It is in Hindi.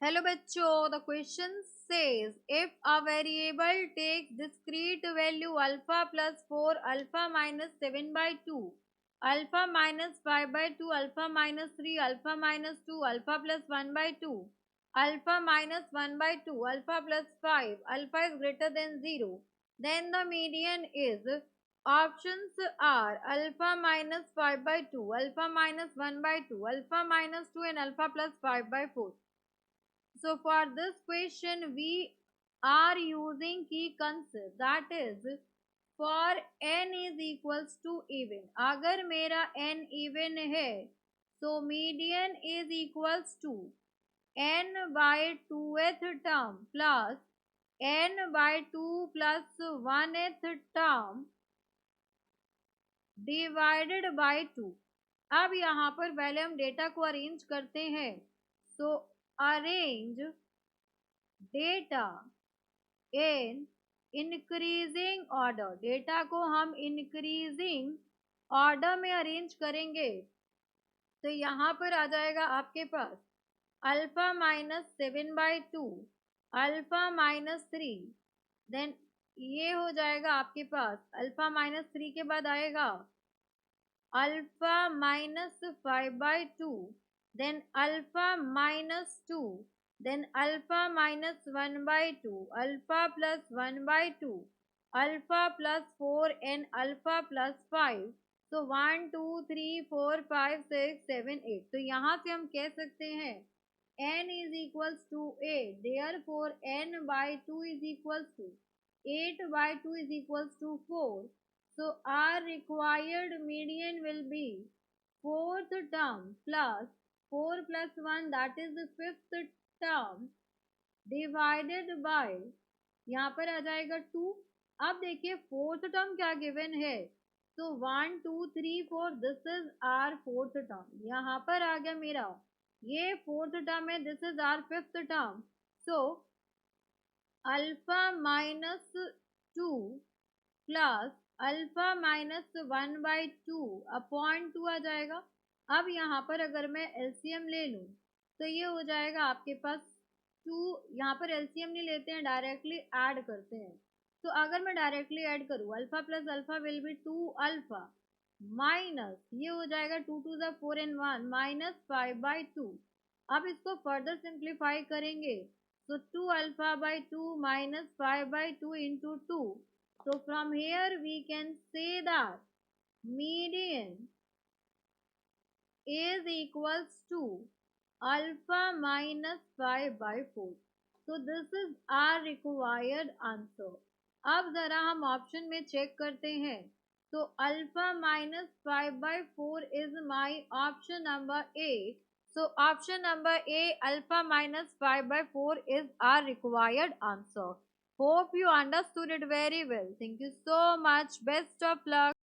हेलो बच्चों, the question says if a variable takes discrete value alpha plus 4 alpha minus 7/2 alpha minus 5/2 alpha minus 3 alpha minus 2 alpha plus 1/2 alpha minus 1/2 alpha plus 5 alpha is greater than 0, then the median is options are alpha minus 5/2 alpha minus 1/2 alpha minus 2 and alpha plus 5/4. So for this question, we are using key concept, that is for n is equals to even. अगर मेरा n even है so median is equals to n by 2th term plus n by 2 plus 1th term divided by 2. अब यहाँ पर पहले हम डेटा को अरेंज करते हैं. So arrange data in increasing order. Data को हम इंक्रीजिंग ऑर्डर में अरेंज करेंगे तो यहाँ पर आ जाएगा आपके पास alpha minus 7/2 alpha minus 3, then ये हो जाएगा आपके पास अल्फा माइनस 3 के बाद आएगा alpha minus 5/2, then alpha minus 2, then alpha minus 1/2, alpha plus 1/2, alpha plus 4 and alpha plus 5. So 1 2 3 4 5 6 7 8. तो यहाँ से हम कह सकते हैं n is equals to 8, therefore n by 2 is equals to 8 by 2 is equals to 4. So our required median will be fourth term plus 4 plus 1, that is the fifth term divided by यहाँ पर आ जाएगा 2. अब देखिए फोर्थ टर्म क्या गिवन है, तो 1 2 3 4 this is our fourth term. यहाँ पर आ गया मेरा ये फोर्थ टर्म है, this is our fifth term. So alpha minus 2 plus alpha minus 1/2 upon 2 आ जाएगा. अब यहाँ पर अगर मैं एलसीएम ले लूँ तो ये हो जाएगा आपके पास 2. यहाँ पर एलसीएम नहीं लेते हैं, डायरेक्टली ऐड करते हैं. तो अगर मैं डायरेक्टली ऐड करूँ alpha plus alpha will be 2 alpha minus ये हो जाएगा 2 2 ज़ा 4 and 1 माइनस 5/2. अब इसको फर्दर सिंप्लीफाई करेंगे तो 2 alpha by 2 minus 5/2 into 2. So from here we can say that median is equals to alpha minus 5/4. So this is our required answer. अब जरा हम ऑप्शन में चेक करते हैं तो alpha minus 5/4 is my option number A. So option number A alpha minus 5/4 is our required answer. Hope you understood it very well. Thank you so much. Best of luck.